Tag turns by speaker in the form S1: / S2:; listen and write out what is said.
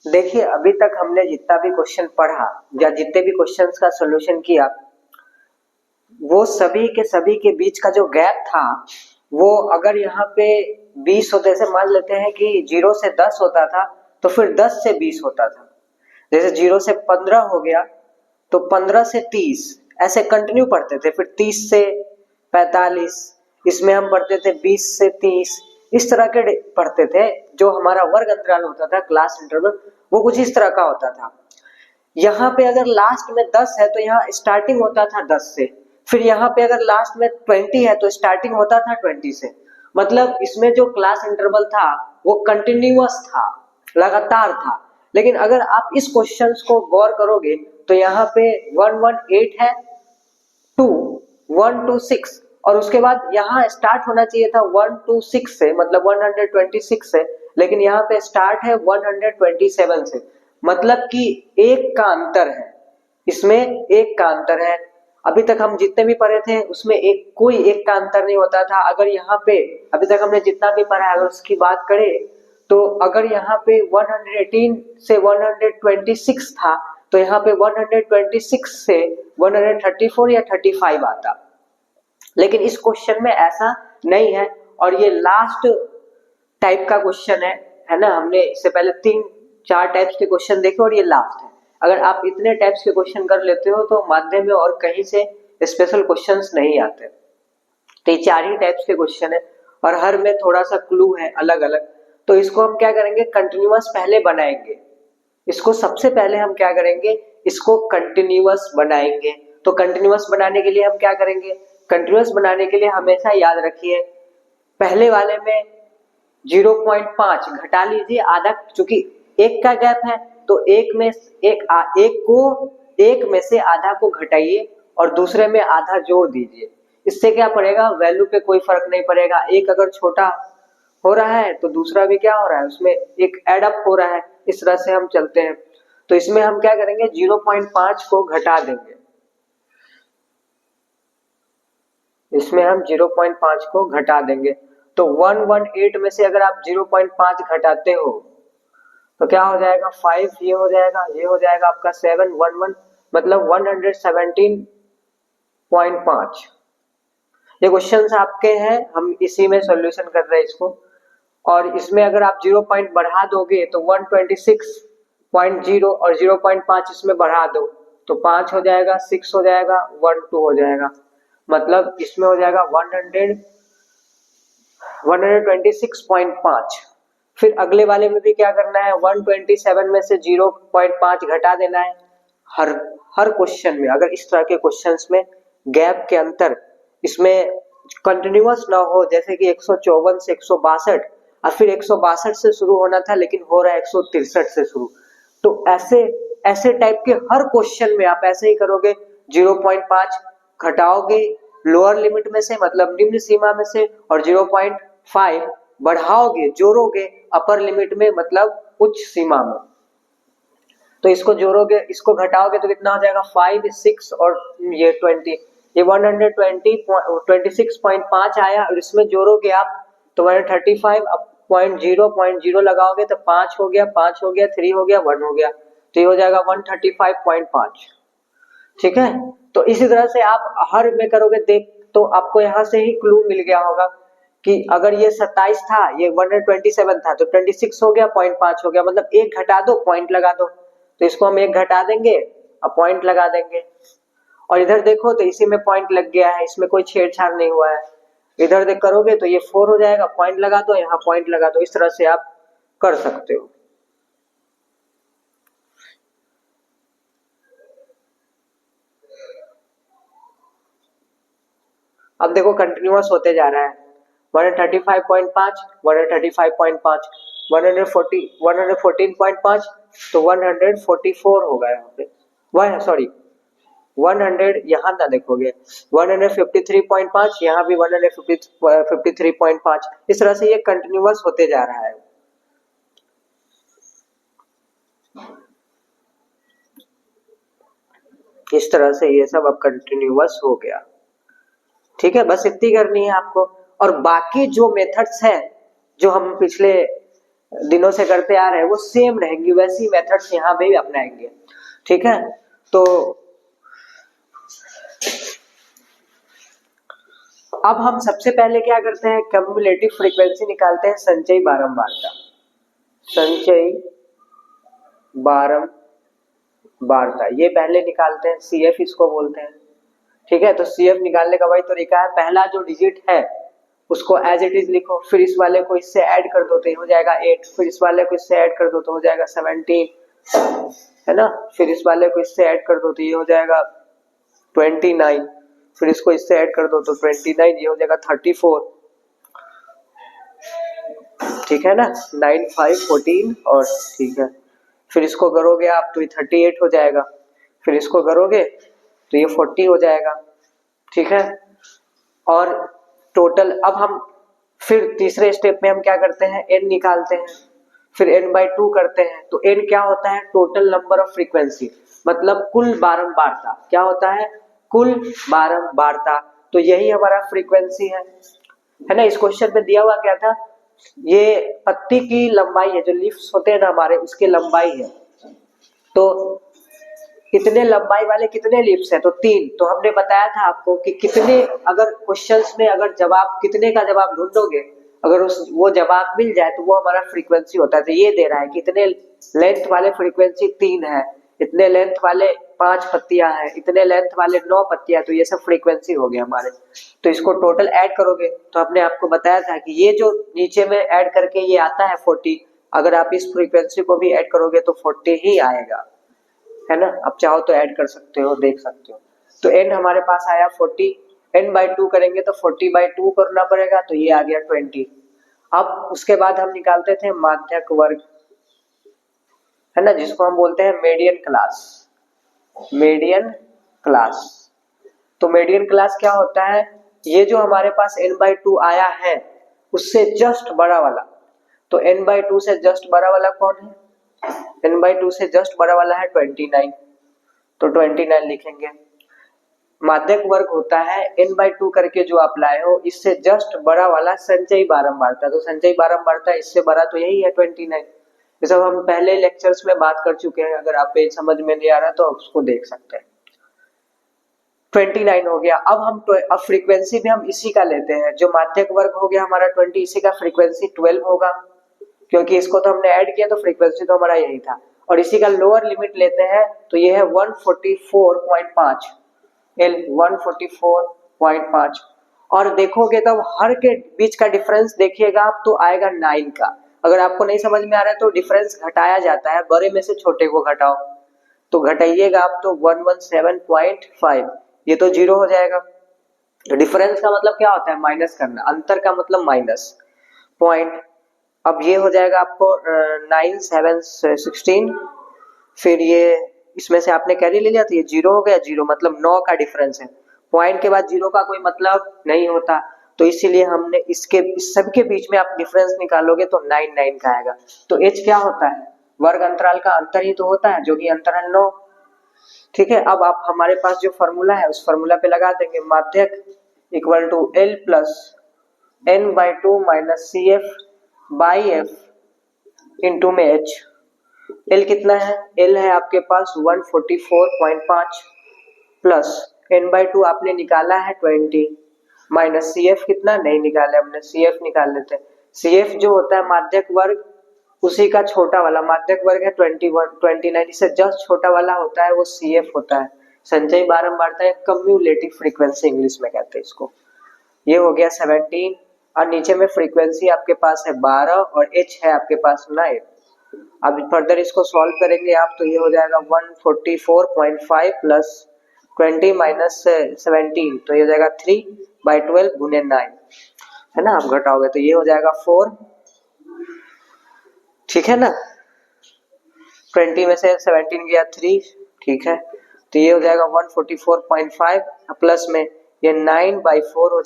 S1: देखिए अभी तक हमने जितना भी क्वेश्चन पढ़ा या जितने भी क्वेश्चंस का सॉल्यूशन किया, वो सभी के बीच का जो गैप था वो अगर यहाँ पे 20 होते, ऐसे मान लेते हैं कि 0 से 10 होता था तो फिर 10 से 20 होता था। जैसे 0 से 15 हो गया तो 15 से 30 ऐसे कंटिन्यू पढ़ते थे, फिर 30 से 45, इसमें हम पढ़ते थे 20 से 30, इस तरह के पढ़ते थे। जो हमारा वर्ग अंतराल होता था, क्लास इंटरवल, वो कुछ इस तरह का होता था। यहाँ पे अगर लास्ट में 10 है तो यहाँ स्टार्टिंग होता था 10 से, फिर यहाँ पे अगर लास्ट में 20 है तो स्टार्टिंग होता था 20 से। मतलब इसमें जो क्लास इंटरवल था वो कंटिन्यूअस था, लगातार था। लेकिन अगर आप इस क्वेश्चन को गौर करोगे तो यहाँ पे 118 है, 2 1 to 6, और उसके बाद यहाँ स्टार्ट होना चाहिए था 1 to 6 से, मतलब 126 से, लेकिन यहाँ पे स्टार्ट है 127 से। मतलब कि एक का अंतर है, इसमें एक का अंतर है। अभी तक हम जितने भी पढ़े थे उसमें कोई एक का अंतर नहीं होता था। अगर यहाँ पे अभी तक हमने जितना भी पढ़ा है अगर उसकी बात करें तो अगर यहाँ पे 118 से 126 था तो यहाँ पे 126 से 134 या 35 आता। लेकिन इस क्वेश्चन में ऐसा नहीं है, और ये लास्ट टाइप का क्वेश्चन है ना। हमने इससे पहले 3-4 टाइप्स के क्वेश्चन देखे और ये लास्ट है। अगर आप इतने टाइप्स के क्वेश्चन कर लेते हो तो माध्यम में और कहीं से स्पेशल क्वेश्चंस नहीं आते। तो ये 4 ही टाइप्स के क्वेश्चन है और हर में थोड़ा सा क्लू है अलग अलग। तो इसको हम क्या करेंगे, कंटिन्यूअस पहले बनाएंगे। इसको सबसे पहले हम क्या करेंगे, इसको कंटिन्यूअस बनाएंगे। तो कंटिन्यूअस बनाने के लिए हम क्या करेंगे, कंटिन्यूअस बनाने के लिए हमेशा याद रखिए पहले वाले में 0.5 घटा लीजिए आधा, चूंकि एक का गैप है तो एक में से आधा को घटाइए और दूसरे में आधा जोड़ दीजिए। इससे क्या पड़ेगा, वैल्यू पे कोई फर्क नहीं पड़ेगा। एक अगर छोटा हो रहा है तो दूसरा भी क्या हो रहा है, उसमें एक एड अप हो रहा है। इस तरह से हम चलते हैं। तो इसमें हम क्या करेंगे, 0.5 को घटा देंगे। इसमें हम 0.5 को घटा देंगे। तो 118 में से अगर आप 0.5 घटाते हो तो क्या हो जाएगा, 5, ये हो जाएगा आपका 711, मतलब 117.5। ये क्वेश्चंस आपके हैं, हम इसी में सॉल्यूशन कर रहे हैं इसको। और इसमें अगर आप 0 पॉइंट बढ़ा दोगे तो 126.0 और 0.5 इसमें बढ़ा दो तो 5 हो जाएगा, 6 हो जाएगा, 12 हो जाएगा। मतलब इसमें हो जाएगा 126.5। फिर अगले वाले में भी क्या करना है, 127 में से 0.5 घटा देना है। हर क्वेश्चन में अगर इस तरह के क्वेश्चंस में गैप के अंतर इसमें कंटिन्यूअस ना हो, जैसे कि 154 से 162 और फिर 162 से शुरू होना था लेकिन हो रहा है 163 से शुरू, तो ऐसे टाइप के हर क्वेश्चन में आप ऐसे ही करोगे। 0.5 घटाओगे लोअर लिमिट में से, मतलब निम्न सीमा में से, और 0.5 बढ़ाओगे, जोड़ोगे अपर लिमिट में, मतलब उच्च सीमा में। तो इसको जोड़ोगे, इसको घटाओगे तो कितना हो जाएगा, 5, 6 और ये 20, ये 126.5 आया। और इसमें जोड़ोगे आप तो 135, अब 0.0 लगाओगे तो 5 हो गया, 5 हो गया, 3 हो गया, 1 हो गया, तो ये हो जाएगा 135.5। ठीक है। तो इसी तरह से आप हर में करोगे। देख तो आपको यहाँ से ही क्लू मिल गया होगा कि अगर ये 27 था, ये 127 था, तो 26 हो गया, 0.5 हो गया, मतलब एक घटा दो, पॉइंट लगा दो। तो इसको हम एक घटा देंगे और पॉइंट लगा देंगे। और इधर देखो तो इसी में पॉइंट लग गया है, इसमें कोई छेड़छाड़ नहीं हुआ है। इधर देख करोगे तो ये 4 हो जाएगा, पॉइंट लगा दो, यहाँ पॉइंट लगा दो। इस तरह से आप कर सकते हो। अब देखो कंटिन्यूअस होते जा रहा है, 135.5, 135.5, 114.5, तो 144 होगा यहाँ पे। 100 यहाँ ना देखोगे, 153.5, यहाँ भी 153.5। इस तरह से ये कंटिन्यूअस होते जा रहा है। इस तरह से ये सब अब कंटिन्यूअस हो गया। ठीक है, बस इतनी करनी है आपको। और बाकी जो मेथड्स हैं जो हम पिछले दिनों से करते आ रहे हैं वो सेम रहेंगी, वैसी मेथड्स यहाँ भी अपनाएंगे। ठीक है, तो अब हम सबसे पहले क्या करते हैं, क्यूमुलेटिव फ्रीक्वेंसी निकालते हैं संचयी बारंबारता। संचयी बारंबारता ये पहले निकालते हैं, CF इसको बोलते हैं। ठीक है, तो CF निकालने का वही तरीका है, पहला जो डिजिट है उसको एज इट इज लिखो, फिर इस वाले को इससे ऐड कर दो तो हो जाएगा 8, फिर इस वाले को इससे ऐड कर दो तो हो जाएगा 17, है ना, फिर इस वाले को इससे ऐड कर दो तो ये हो जाएगा 29, फिर इसको इससे ऐड कर दो तो 29, ये हो जाएगा 34। ठीक है ना, 9 5 14 और ठीक है, फिर इसको करोगे आप तो ये 38 हो जाएगा, फिर इसको करोगे तो ये 40 हो जाएगा। ठीक है, और टोटल अब हम फिर तीसरे स्टेप में हम क्या करते हैं, n निकालते हैं, फिर n/2 करते हैं। तो n क्या होता है, टोटल नंबर ऑफ फ्रीक्वेंसी, मतलब कुल बारंबारता। क्या होता है, कुल बारंबारता। तो यही हमारा फ्रीक्वेंसी है ना। इस क्वेश्चन में दिया हुआ क्या था, ये पत्ती की लंबाई है, जो लीफ्स होते हैं ना हमारे, उसकी लंबाई है। तो कितने लंबाई वाले कितने लीफ्स है, तो 3। तो हमने बताया था आपको कि कितने, अगर क्वेश्चंस में अगर जवाब कितने का जवाब ढूंढोगे, अगर वो जवाब मिल जाए तो वो हमारा फ्रीक्वेंसी होता है। तो ये दे रहा है कि इतने लेंथ वाले फ्रीक्वेंसी 3 है, इतने लेंथ वाले 5 पत्तियां हैं, इतने लेंथ वाले 9 पत्तियां, तो ये सब फ्रीक्वेंसी हो गए हमारे। तो इसको टोटल ऐड करोगे तो हमने आपको बताया था कि ये जो नीचे में ऐड करके ये आता है 40, अगर आप इस फ्रीक्वेंसी को भी ऐड करोगे तो 40 ही आएगा, है ना। अब चाहो तो ऐड कर सकते हो, देख सकते हो। तो n हमारे पास आया 40, n/2 करेंगे तो 40/2 करना पड़ेगा, तो ये आ गया 20। अब उसके बाद हम निकालते थे माध्यक वर्ग, है ना, जिसको हम बोलते हैं मीडियन क्लास। मीडियन क्लास, तो मीडियन क्लास क्या होता है, ये जो हमारे पास n/2 आया है उससे जस्ट बड़ा वाला। तो n/2 से जस्ट बड़ा वाला कौन है, n/2 से जस्ट बड़ा वाला है 29, तो 29 लिखेंगे। माध्यक वर्ग होता है n/2 करके जो आप लाए हो, इससे जस्ट बड़ा वाला संचयी बारंबारता। तो संचयी बारंबारता इससे बड़ा तो यही है 29। ये सब हम पहले लेक्चर्स में बात कर चुके हैं, अगर आप ये समझ में नहीं आ रहा तो आप उसको देख सकते हैं। 29 हो गया। अब फ्रीक्वेंसी भी हम इसी का लेते हैं, जो माध्यक वर्ग हो गया हमारा 20, इसी का फ्रीक्वेंसी 12 होगा, क्योंकि इसको तो हमने ऐड किया तो फ्रीक्वेंसी तो हमारा यही था। और इसी का लोअर लिमिट लेते हैं तो ये है 144.5, L 144.5। और देखोगे तब हर के बीच का डिफरेंस देखिएगा आप तो आएगा 9 का। अगर आपको नहीं समझ में आ रहा है तो डिफरेंस घटाया जाता है, बड़े में से छोटे को घटाओ, तो घटाइएगा आप तो 117.5, ये तो 0 हो जाएगा। तो डिफरेंस का मतलब क्या होता है, माइनस करना, अंतर का मतलब माइनस पॉइंट। अब ये हो जाएगा आपको 9 7 16, फिर ये इसमें से आपने कैरी ले लिया तो ये 0 हो गया, 0 मतलब 9 का डिफरेंस है। पॉइंट के बाद 0 का कोई मतलब नहीं होता, तो इसीलिए हमने इसके सबके बीच में आप डिफरेंस निकालोगे तो 9 9 का आएगा। तो h क्या होता है, वर्ग अंतराल का अंतर ही तो होता है, जो कि अंतर है 9। ठीक है, अब आप हमारे पास जो फॉर्मूला है उस फॉर्मूला पे लगा देंगे, माध्यक equal to L plus n/2 minus CF/F into में h। L कितना है, L है आपके पास 144.5 प्लस n/2 आपने निकाला है 20, माइनस CF कितना नहीं निकाला हमने, CF निकाल लेते हैं। CF जो होता है माध्यक वर्ग, उसी का छोटा वाला माध्यक वर्ग है 21 29, इससे जस्ट छोटा वाला होता है वो CF होता है, संचयी बारंबारता है, कम्युलेटिव फ्रीक्वेंसी इंग्लिश में कहते हैं इसको। ये हो गया 17, और नीचे में फ्रीक्वेंसी आपके पास है 12 और h है आपके पास 9। अब फर्दर इसको सॉल्व करेंगे आप तो ये हो जाएगा 144.5 प्लस 20 माइनस 17, तो ये हो जाएगा 3/12 गुने 9, है ना। आप घटाओगे तो ये हो जाएगा 4, ठीक है ना। 20 में से 17 गया 3, ठीक है, तो ये हो जाएगा 144.5 प्लस में ये 9/4 हो जाएगा।